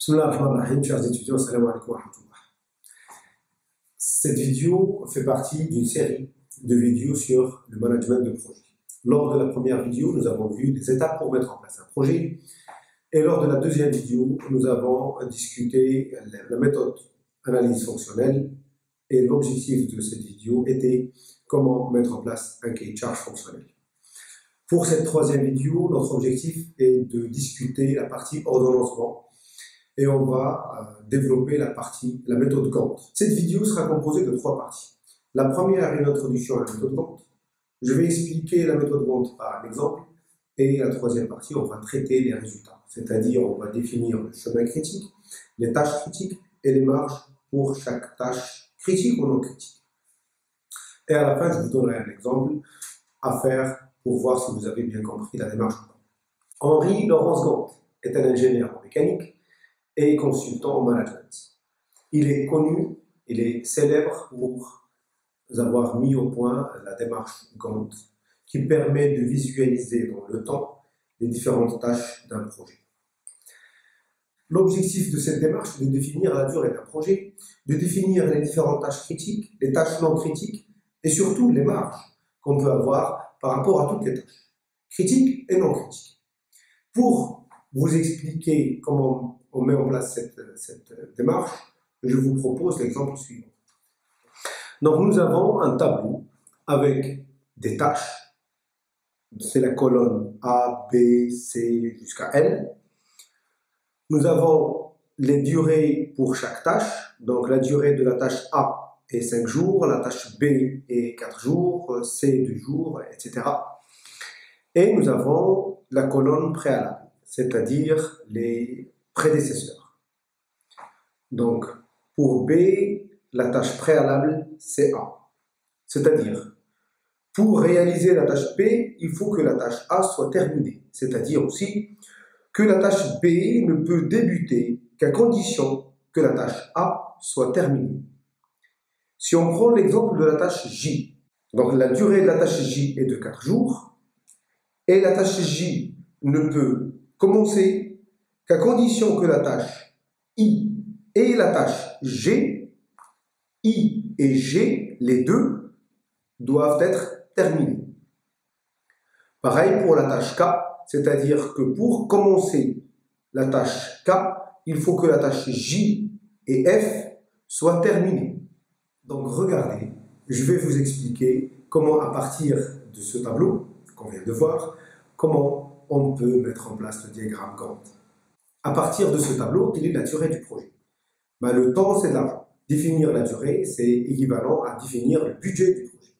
Bismillah ar-Rahman ar-Rahim, chers étudiants, assalamu alaikum wa rahmatullah. Cette vidéo fait partie d'une série de vidéos sur le management de projet. Lors de la première vidéo, nous avons vu les étapes pour mettre en place un projet. Et lors de la deuxième vidéo, nous avons discuté la méthode analyse fonctionnelle. Et l'objectif de cette vidéo était comment mettre en place un cahier de charge fonctionnel. Pour cette troisième vidéo, notre objectif est de discuter la partie ordonnancement. Et on va développer la méthode Gantt. Cette vidéo sera composée de trois parties. La première est une introduction à la méthode Gantt. Je vais expliquer la méthode Gantt par un exemple. Et la troisième partie, on va traiter les résultats. C'est-à-dire, on va définir le chemin critique, les tâches critiques et les marges pour chaque tâche critique ou non critique. Et à la fin, je vous donnerai un exemple à faire pour voir si vous avez bien compris la démarche ou pas. Henri Laurence Gantt est un ingénieur en mécanique et consultant en management. Il est connu, il est célèbre pour avoir mis au point la démarche Gantt qui permet de visualiser dans le temps les différentes tâches d'un projet. L'objectif de cette démarche est de définir la durée d'un projet, de définir les différentes tâches critiques, les tâches non critiques et surtout les marges qu'on peut avoir par rapport à toutes les tâches, critiques et non critiques. Pour vous expliquer comment on met en place cette démarche, je vous propose l'exemple suivant. Donc nous avons un tableau avec des tâches, c'est la colonne A, B, C jusqu'à L. Nous avons les durées pour chaque tâche, donc la durée de la tâche A est 5 jours, la tâche B est 4 jours, C 2 jours, etc. Et nous avons la colonne préalable, c'est-à-dire les prédécesseurs. Donc, pour B, la tâche préalable, c'est A. C'est-à-dire, pour réaliser la tâche B, il faut que la tâche A soit terminée. C'est-à-dire aussi que la tâche B ne peut débuter qu'à condition que la tâche A soit terminée. Si on prend l'exemple de la tâche J, donc la durée de la tâche J est de 4 jours, et la tâche J ne peut commencer qu'à condition que la tâche I et la tâche G, I et G, les deux, doivent être terminés. Pareil pour la tâche K, c'est-à-dire que pour commencer la tâche K, il faut que la tâche J et F soient terminées. Donc regardez, je vais vous expliquer comment à partir de ce tableau qu'on vient de voir, comment on peut mettre en place le diagramme Gantt. À partir de ce tableau, quelle est la durée du projet? Le temps, c'est de l'argent. Définir la durée, c'est équivalent à définir le budget du projet.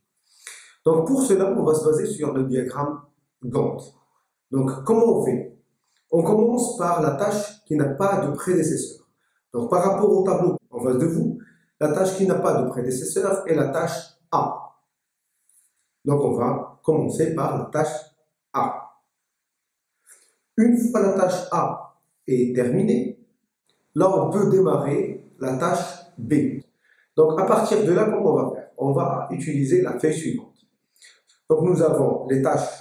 Donc pour cela, on va se baser sur le diagramme Gantt. Donc comment on fait? On commence par la tâche qui n'a pas de prédécesseur. Donc par rapport au tableau en face de vous, la tâche qui n'a pas de prédécesseur est la tâche A. Donc on va commencer par la tâche A. Une fois la tâche A est terminée, là on peut démarrer la tâche B. Donc à partir de là, comment on va faire? On va utiliser la feuille suivante. Donc nous avons les tâches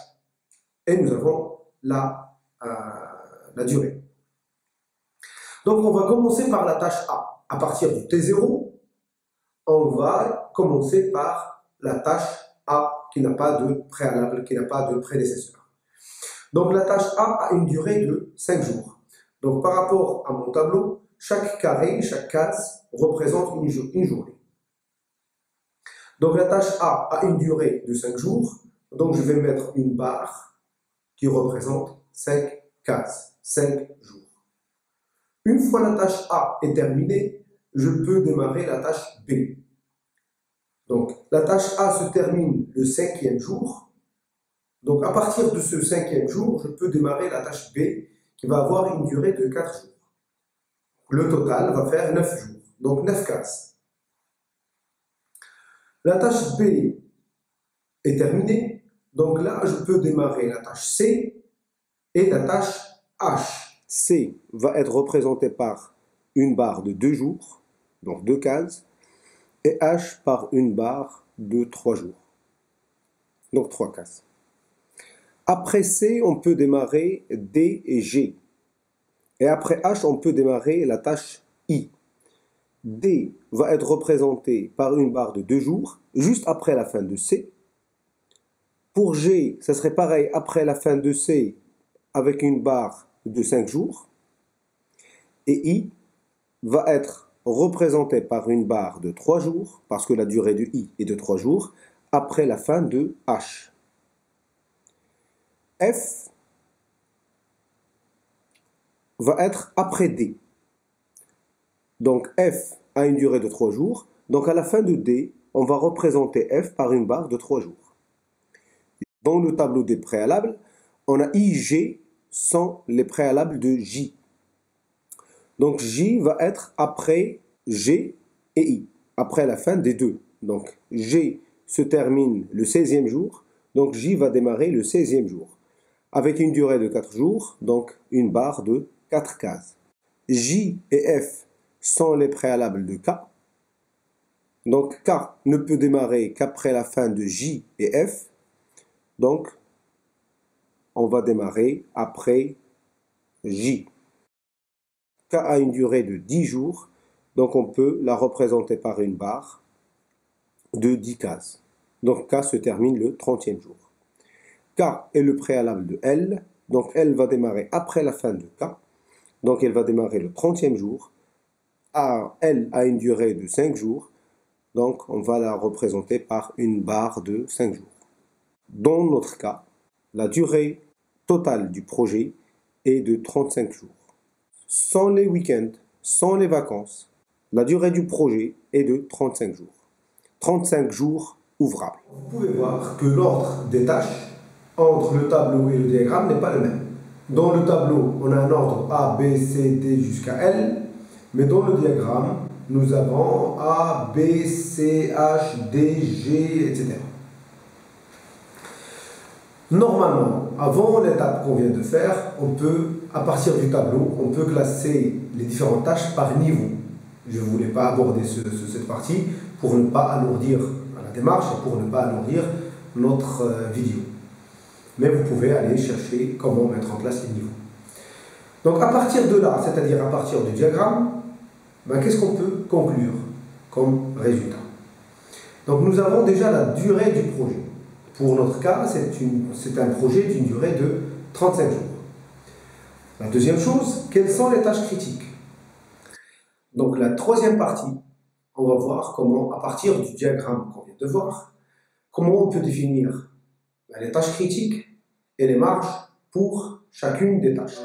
et nous avons la durée. Donc on va commencer par la tâche A. À partir du T0, on va commencer par la tâche A qui n'a pas de préalable, qui n'a pas de prédécesseur. Donc la tâche A a une durée de 5 jours. Donc par rapport à mon tableau, chaque carré, chaque case représente une journée. Donc la tâche A a une durée de 5 jours. Donc je vais mettre une barre qui représente 5 cases, 5 jours. Une fois la tâche A est terminée, je peux démarrer la tâche B. Donc la tâche A se termine le 5e jour. Donc à partir de ce 5e jour, je peux démarrer la tâche B qui va avoir une durée de 4 jours. Le total va faire 9 jours, donc 9 cases. La tâche B est terminée, donc là je peux démarrer la tâche C et la tâche H. C va être représentée par une barre de 2 jours, donc 2 cases, et H par une barre de 3 jours, donc 3 cases. Après C, on peut démarrer D et G. Et après H, on peut démarrer la tâche I. D va être représenté par une barre de 2 jours, juste après la fin de C. Pour G, ça serait pareil après la fin de C, avec une barre de 5 jours. Et I va être représenté par une barre de 3 jours, parce que la durée de I est de 3 jours, après la fin de H. F va être après D. Donc F a une durée de 3 jours. Donc à la fin de D, on va représenter F par une barre de 3 jours. Dans le tableau des préalables, on a I, G sans les préalables de J. Donc J va être après G et I, après la fin des deux. Donc G se termine le 16e jour, donc J va démarrer le 16e jour. Avec une durée de 4 jours, donc une barre de 4 cases. J et F sont les préalables de K. Donc K ne peut démarrer qu'après la fin de J et F. Donc on va démarrer après J. K a une durée de 10 jours, donc on peut la représenter par une barre de 10 cases. Donc K se termine le 30e jour. K est le préalable de L, donc L va démarrer après la fin de K, donc elle va démarrer le 30e jour. L a une durée de 5 jours, donc on va la représenter par une barre de 5 jours. Dans notre cas, la durée totale du projet est de 35 jours. Sans les week-ends, sans les vacances, la durée du projet est de 35 jours. 35 jours ouvrables. Vous pouvez voir que l'ordre des tâches entre le tableau et le diagramme n'est pas le même. Dans le tableau, on a un ordre A, B, C, D jusqu'à L, mais dans le diagramme, nous avons A, B, C, H, D, G, etc. Normalement, avant l'étape qu'on vient de faire, on peut, à partir du tableau, on peut classer les différentes tâches par niveau. Je ne voulais pas aborder cette partie pour ne pas alourdir la démarche et pour ne pas alourdir notre vidéo. Mais vous pouvez aller chercher comment mettre en place les niveaux. Donc à partir de là, c'est-à-dire à partir du diagramme, qu'est-ce qu'on peut conclure comme résultat? Donc nous avons déjà la durée du projet. Pour notre cas, c'est un projet d'une durée de 35 jours. La deuxième chose, quelles sont les tâches critiques? Donc la troisième partie, on va voir comment, à partir du diagramme qu'on vient de voir, comment on peut définir les tâches critiques et les marges pour chacune des tâches.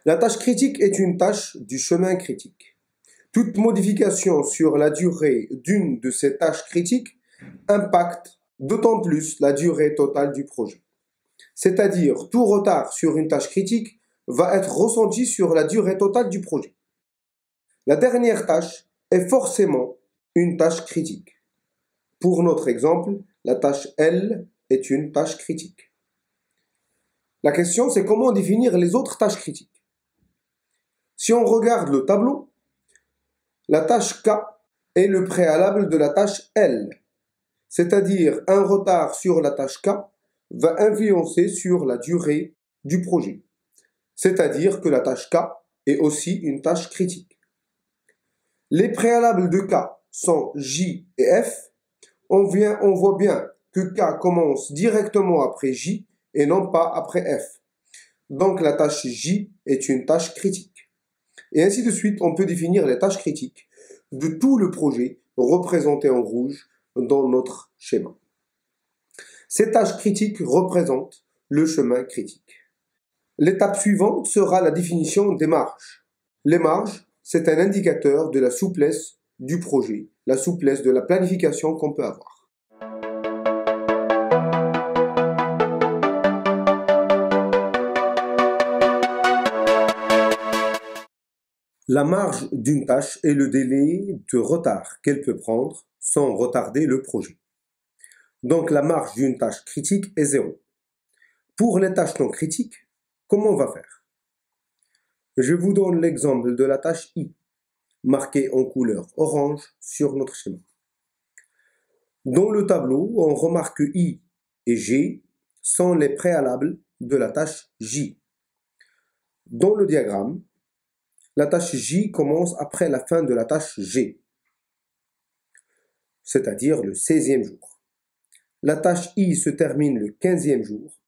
La tâche critique est une tâche du chemin critique. Toute modification sur la durée d'une de ces tâches critiques impacte d'autant plus la durée totale du projet. C'est-à-dire, tout retard sur une tâche critique va être ressenti sur la durée totale du projet. La dernière tâche est forcément une tâche critique. Pour notre exemple, la tâche L est une tâche critique. La question, c'est comment définir les autres tâches critiques. Si on regarde le tableau, la tâche K est le préalable de la tâche L, c'est-à-dire un retard sur la tâche K va influencer sur la durée du projet, c'est-à-dire que la tâche K est aussi une tâche critique. Les préalables de K sont J et F. On voit bien que K commence directement après J et non pas après F. Donc la tâche J est une tâche critique. Et ainsi de suite, on peut définir les tâches critiques de tout le projet représenté en rouge dans notre schéma. Ces tâches critiques représentent le chemin critique. L'étape suivante sera la définition des marges. Les marges, c'est un indicateur de la souplesse du projet, la souplesse de la planification qu'on peut avoir. La marge d'une tâche est le délai de retard qu'elle peut prendre sans retarder le projet. Donc la marge d'une tâche critique est 0. Pour les tâches non critiques, comment on va faire? Je vous donne l'exemple de la tâche I, marquée en couleur orange sur notre schéma. Dans le tableau, on remarque que I et G sont les préalables de la tâche J. Dans le diagramme, la tâche J commence après la fin de la tâche G, c'est-à-dire le 16e jour. La tâche I se termine le 15e jour,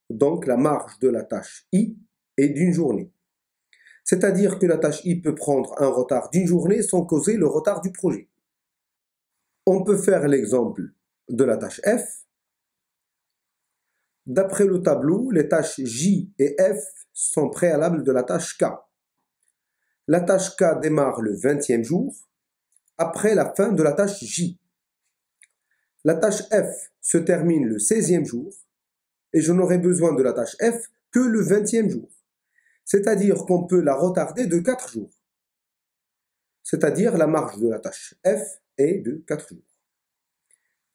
donc la marge de la tâche I est d'une journée. C'est-à-dire que la tâche I peut prendre un retard d'une journée sans causer le retard du projet. On peut faire l'exemple de la tâche F. D'après le tableau, les tâches J et F sont préalables de la tâche K. La tâche K démarre le 20e jour, après la fin de la tâche J. La tâche F se termine le 16e jour, et je n'aurai besoin de la tâche F que le 20e jour. C'est-à-dire qu'on peut la retarder de 4 jours. C'est-à-dire la marge de la tâche F est de 4 jours.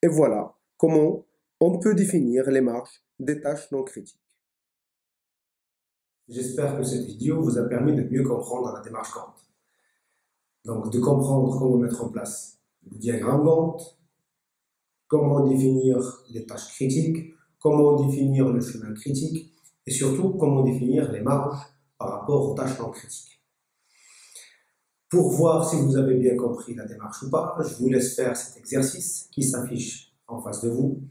Et voilà comment on peut définir les marges des tâches non critiques. J'espère que cette vidéo vous a permis de mieux comprendre la démarche Gantt. Donc de comprendre comment mettre en place le diagramme Gantt, comment définir les tâches critiques, comment définir le chemin critique et surtout comment définir les marges par rapport aux tâches non critiques. Pour voir si vous avez bien compris la démarche ou pas, je vous laisse faire cet exercice qui s'affiche en face de vous.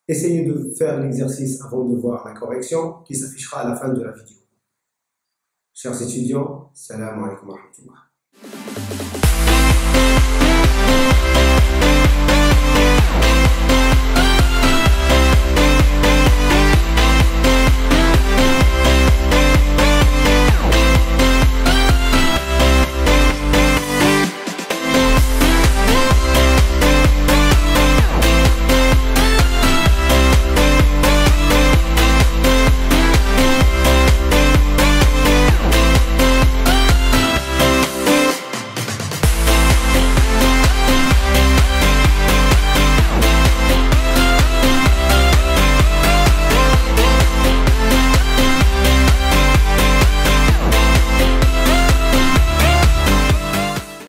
Essayez de faire l'exercice avant de voir la correction qui s'affichera à la fin de la vidéo. Chers étudiants, salam alaikum wa rahmatullah.